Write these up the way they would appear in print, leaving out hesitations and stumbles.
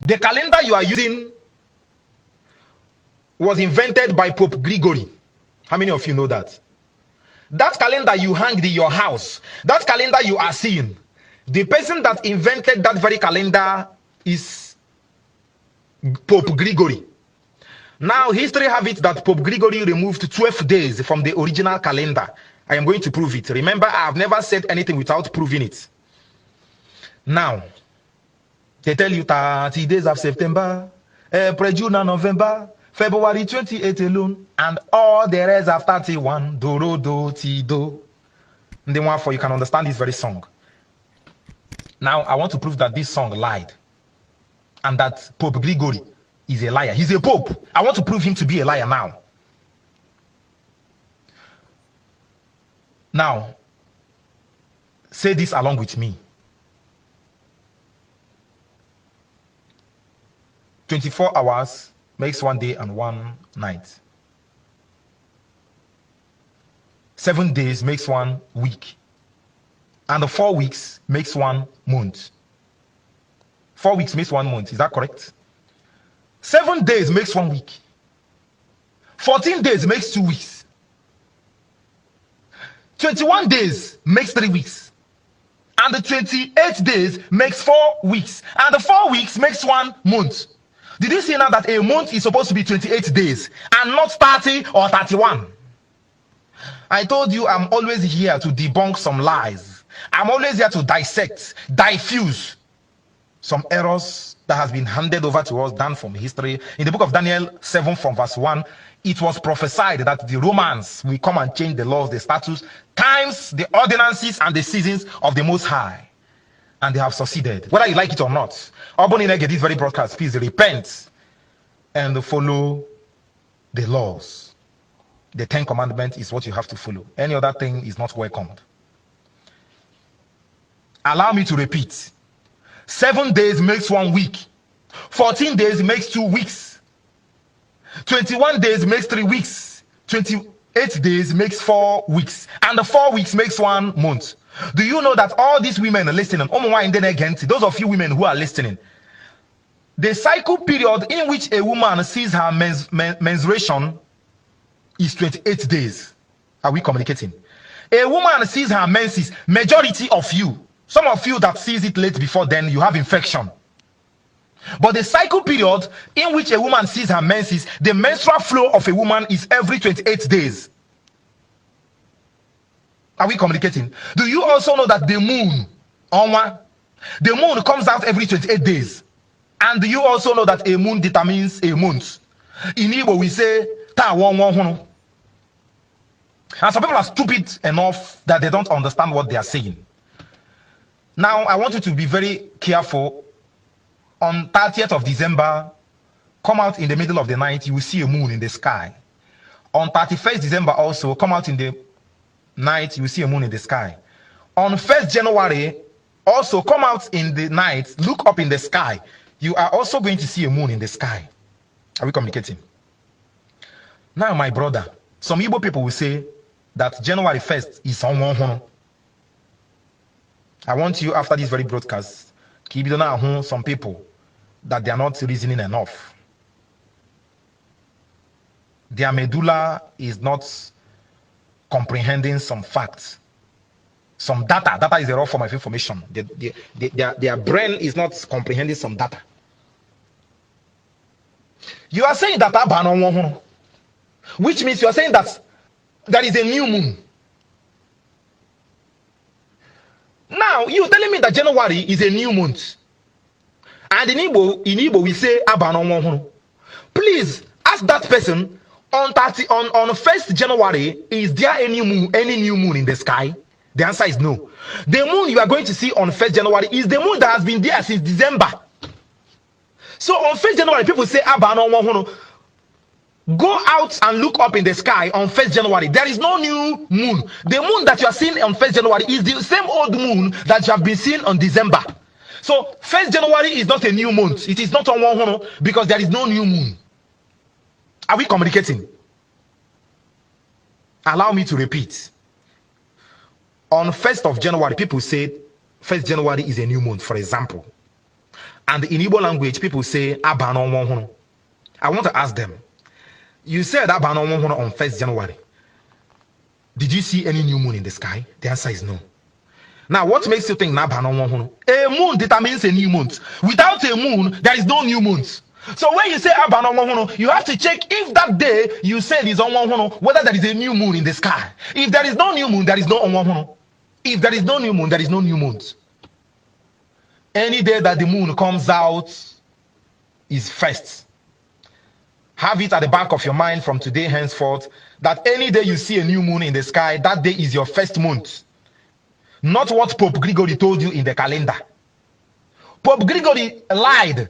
The calendar you are using was invented by Pope Gregory. How many of you know that? That calendar you hang in your house, that calendar you are seeing, the person that invented that very calendar is Pope Gregory. Now, history have it that Pope Gregory removed 12 days from the original calendar. I am going to prove it. Remember, I have never said anything without proving it. Now, they tell you 30 days of September, April, June, and November, February 28 alone, and all the rest of 31, do, do, ti, do. And then one for you can understand this very song. Now, I want to prove that this song lied, and that Pope Gregory is a liar. He's a pope. I want to prove him to be a liar now. Now, say this along with me. 24 hours makes 1 day and 1 night. 7 days makes 1 week. And the 4 weeks makes 1 month. 4 weeks makes 1 month. Is that correct? 7 days makes 1 week. 14 days makes 2 weeks. 21 days makes 3 weeks. And the 28 days makes 4 weeks. And the 4 weeks makes 1 month. Did you see now that a month is supposed to be 28 days and not 30 or 31? I told you I'm always here to debunk some lies. I'm always here to dissect, diffuse some errors that has been handed over to us, done from history. In the book of Daniel 7 from verse 1, it was prophesied that the Romans will come and change the laws, the statutes, times, the ordinances, and the seasons of the Most High. And they have succeeded, whether you like it or not. Get this very broadcast, please repent and follow the laws. The 10 Commandments is what you have to follow. Any other thing is not welcomed. Allow me to repeat. 7 days makes 1 week. 14 days makes 2 weeks. 21 days makes 3 weeks. 28 days makes 4 weeks. And the 4 weeks makes 1 month. Do you know that all these women are listening? Those of you women who are listening, the cycle period in which a woman sees her menstruation is 28 days. Are we communicating? A woman sees her menses, majority of you, some of you that sees it late before then, you have infection. But the cycle period in which a woman sees her menses, the menstrual flow of a woman is every 28 days. Are we communicating? Do you also know that the moon, the moon comes out every 28 days? And do you also know that a moon determines a month? In Igbo, we say, ta won won hono. And some people are stupid enough that they don't understand what they are saying. Now, I want you to be very careful. On 30th of December, come out in the middle of the night, you will see a moon in the sky. On 31st December also, come out in the night, you will see a moon in the sky. On 1st January, also come out in the night, look up in the sky. You are also going to see a moon in the sky. Are we communicating? Now, my brother, some Igbo people will say that January 1st is on one. I want you, after this very broadcast, keep it on some people that they are not reasoning enough. Their medulla is not comprehending some facts, some data. Data is a raw form of information. Their brain is not comprehending some data. You are saying that, which means you are saying that there is a new moon. Now, you telling me that January is a new month. And in Igbo we say Abanonwohunu. Please ask that person on 1st January, is there any new moon in the sky? The answer is no. The moon you are going to see on 1st January is the moon that has been there since December. So on 1st January, people say Abanonwohunu. Go out and look up in the sky on 1st January. There is no new moon. The moon that you are seeing on 1st January is the same old moon that you have been seeing on December. So 1st January is not a new month. It is not on 1 because there is no new moon. Are we communicating? Allow me to repeat. On 1st of January, people say 1st January is a new month, for example. And in Igbo language, people say Abano Wonhono. I want to ask them, you said Abano Wonhono on 1st January. Did you see any new moon in the sky? The answer is no. Now, what makes you think Abano Wonhono? A moon determines a new month. Without a moon, there is no new month. So when you say Abano Wonhono, you have to check if that day you said is on Wonhono, whether there is a new moon in the sky. If there is no new moon, there is no Wonhono. If there is no new moon, there is no new month. Any day that the moon comes out is first. Have it at the back of your mind from today henceforth that any day you see a new moon in the sky, that day is your first month. Not what Pope Gregory told you in the calendar. Pope Gregory lied.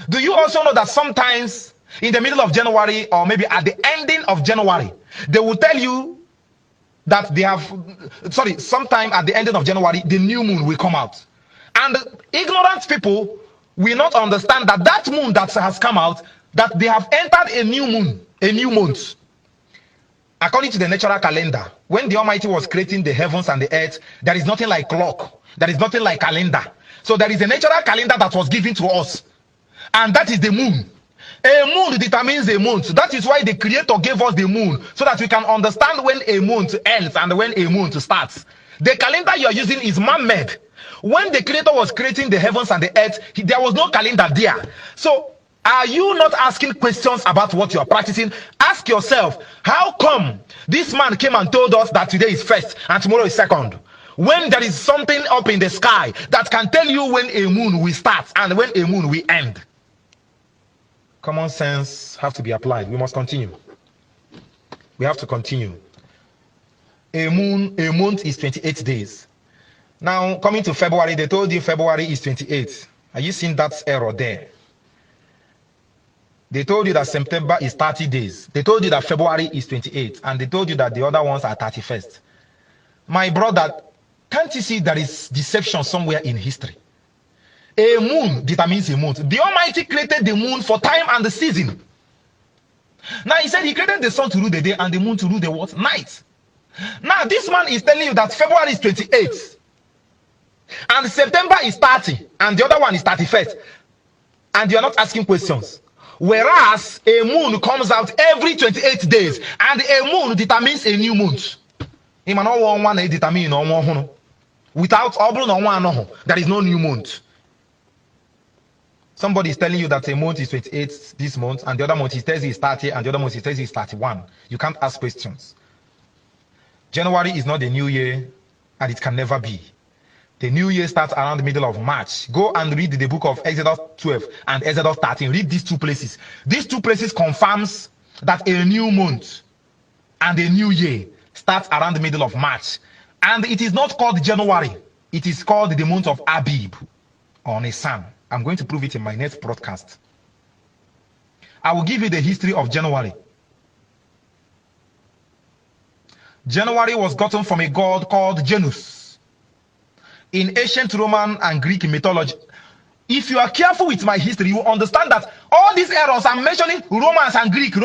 Do you also know that sometimes in the middle of January or maybe at the ending of January, they will tell you that they have, sometime at the ending of January, the new moon will come out. And ignorant people will not understand that that moon that has come out, that they have entered a new moon, a new month. According to the natural calendar, when the Almighty was creating the heavens and the earth, there is nothing like clock. There is nothing like calendar. So there is a natural calendar that was given to us. And that is the moon. A moon determines a month. That is why the Creator gave us the moon, so that we can understand when a month ends and when a month starts. The calendar you are using is man-made. When the Creator was creating the heavens and the earth, there was no calendar there. So are you not asking questions about what you are practicing? Ask yourself, how come this man came and told us that today is first and tomorrow is second? When there is something up in the sky that can tell you when a moon will start and when a moon will end. Common sense have to be applied. We must continue. We have to continue. A month is 28 days. Now, coming to February, they told you February is 28. Are you seeing that error there? They told you that September is 30 days. They told you that February is 28. And they told you that the other ones are 31st. My brother, can't you see there is deception somewhere in history? A moon determines a month. The Almighty created the moon for time and the season. Now he said he created the sun to rule the day and the moon to rule the what? Night. Now this man is telling you that February is 28 and September is 30 and the other one is 31st. And you're not asking questions. Whereas a moon comes out every 28 days and a moon determines a new month. Without there is no new month. Somebody is telling you that a month is 28 this month, and the other month he tells you is 30, and the other month he tells you is 31. You can't ask questions. January is not the new year, and it can never be. The new year starts around the middle of March. Go and read the book of Exodus 12 and Exodus 13. Read these two places. These two places confirms that a new month and a new year starts around the middle of March. And it is not called January. It is called the month of Abib or Nisan. I'm going to prove it in my next broadcast. I will give you the history of January. January was gotten from a god called Janus. In ancient Roman and Greek mythology, if you are careful with my history, you will understand that all these errors I'm mentioning, Romans and Greek, the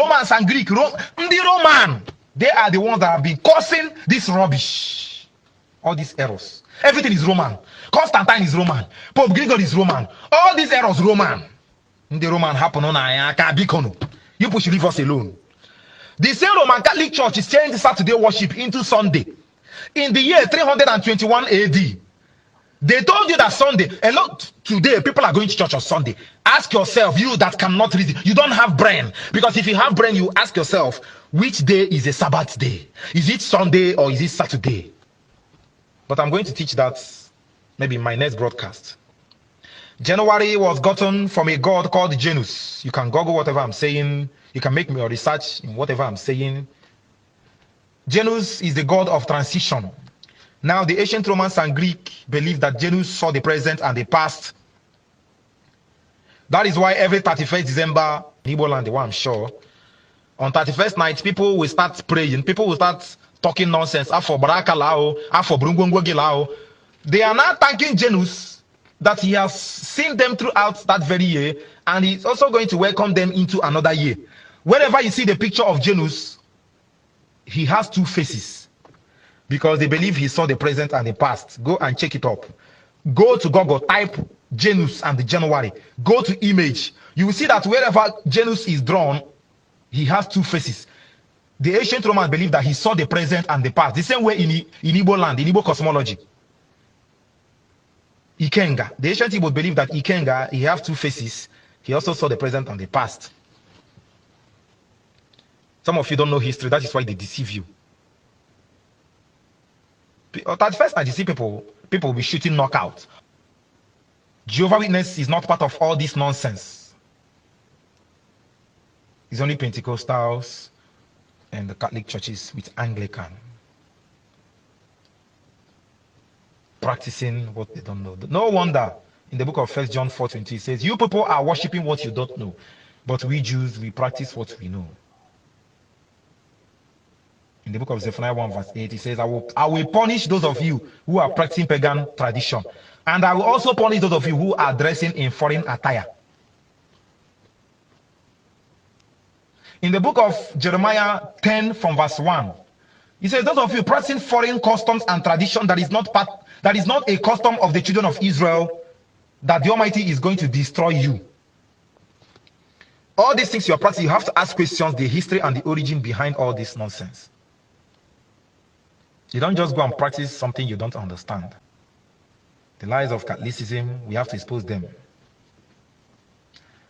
Roman, they are the ones that have been causing this rubbish. All these errors. Everything is Roman. Constantine is Roman. Pope Gregory is Roman. All these errors Roman. The Roman happen on Ayaka. You push leave us alone. The same Roman Catholic Church is changing Saturday worship into Sunday. In the year 321 AD, they told you that Sunday, a lot today, people are going to church on Sunday. Ask yourself, you that cannot read it, you don't have brain. Because if you have brain, you ask yourself, which day is a Sabbath day? Is it Sunday or is it Saturday? But I'm going to teach that maybe in my next broadcast. January was gotten from a god called Janus. You can Google whatever I'm saying. You can make your research in whatever I'm saying. Janus is the god of transition. Now, the ancient Romans and Greek believed that Janus saw the present and the past. That is why every 31st December, in Igbo land, I'm sure, on 31st night, people will start praying. People will start talking nonsense. Afo baraka lao, afo brungwengwegi lao. They are now thanking Janus that he has seen them throughout that very year, and he's also going to welcome them into another year. Whenever you see the picture of Janus, he has two faces, because they believe he saw the present and the past. Go and check it up. Go to Google, type Janus and January. Go to image. You will see that wherever Janus is drawn, he has two faces. The ancient Romans believed that he saw the present and the past. The same way in Igbo land, in Igbo cosmology. Ikenga. The ancient Igbo believed that Ikenga, he has two faces. He also saw the present and the past. Some of you don't know history. That is why they deceive you. At first, I deceive people. People will be shooting knockout. Jehovah's Witness is not part of all this nonsense. It's only Pentecostals and the Catholic churches with Anglican practicing what they don't know. No wonder in the book of 1 John 4:20 it says, you people are worshiping what you don't know, but we Jews, we practice what we know. In the book of Zephaniah 1:8 it says, I will punish those of you who are practicing pagan tradition, and I will also punish those of you who are dressing in foreign attire. In the book of Jeremiah 10 from verse 1, he says, those of you practicing foreign customs and tradition that is not a custom of the children of Israel, that the Almighty is going to destroy you. All these things you are practicing, you have to ask questions, the history and the origin behind all this nonsense. You don't just go and practice something you don't understand. The lies of Catholicism, we have to expose them.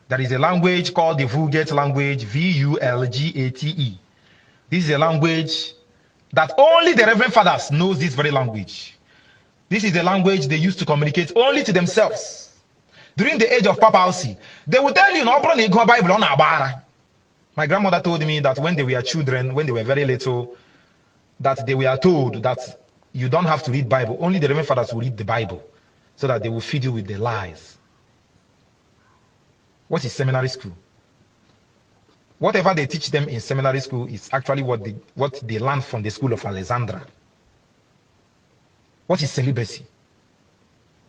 There is a language called the Vulgate language, Vulgate. This is a language that only the Reverend Fathers knows this very language. This is the language they used to communicate only to themselves. During the age of papacy, they would tell you, Bible on Abara. My grandmother told me that when they were children, when they were very little, that they were told that you don't have to read Bible. Only the Reverend Fathers will read the Bible so that they will feed you with the lies. What is seminary school? Whatever they teach them in seminary school is actually what they learn from the school of Alexandra. What is celibacy?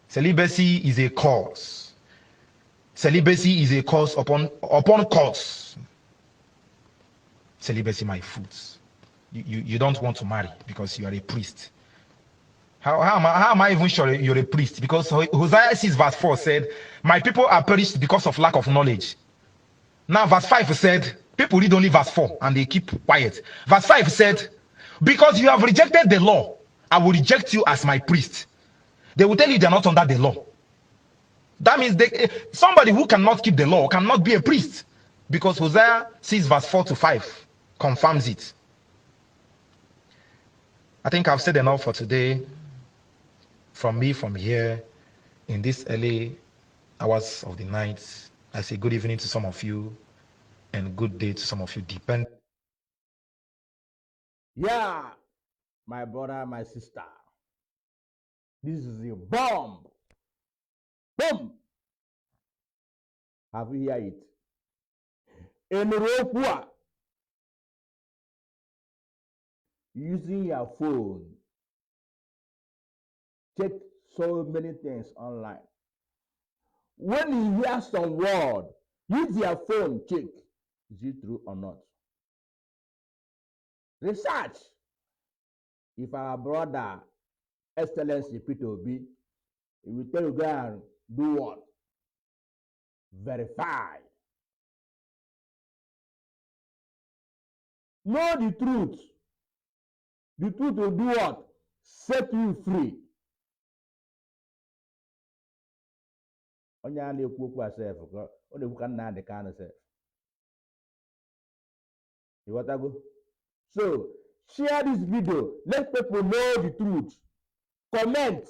Celibacy is a cause. Celibacy is a cause upon cause. Celibacy, my fools. You don't want to marry because you are a priest. How am I even sure you're a priest? Because Hosea 6 verse 4 said, my people are perished because of lack of knowledge. Now verse 5 said, people read only verse 4 and they keep quiet. Verse 5 said, because you have rejected the law, I will reject you as my priest. They will tell you they are not under the law. That means somebody who cannot keep the law cannot be a priest. Because Hosea 6 verse 4 to 5 confirms it. I think I've said enough for today. From me, from here, in this early hours of the night, I say good evening to some of you and good day to some of you. Depend. Yeah, my brother, my sister. This is a bomb. Boom. Have you heard it? In Europa, using your phone, check so many things online. When you hear some word, use your phone, check, is it true or not? Research. If our brother, Excellency Peter Obi, he will tell you go and do what? Verify. Know the truth. The truth will do what? Set you free. Onye a na-ekwu okwu asef, ọ na-ekwu ka nna adị ka anụ sef. You got to go? So, share this video. Let people know the truth. Comment.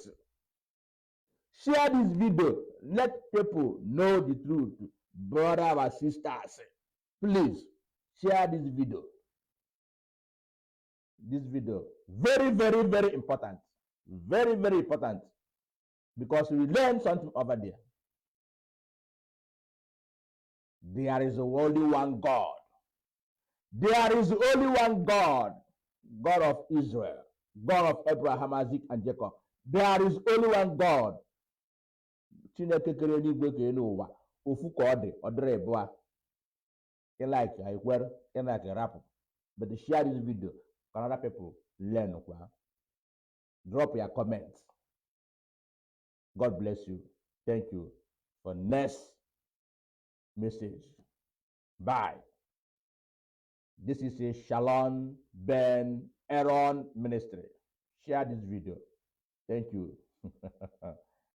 Share this video. Let people know the truth. Brothers and sisters, please share this video. This video, very, very, very important. Very, very important. Because we learn something over there. There is only one God. There is only one God. God of Israel. God of Abraham, Isaac, and Jacob. There is only one God. Chineke kere eluigwe ka elu ụwa. Ofu ka ọ dị, ọ dịrị ịbụa. Like I wear, like a rap. But share this video. Can other people learn? Drop your comments. God bless you. Thank you. For next message. Bye. This is a Shalom Ben Aaron ministry. Share this video. Thank you.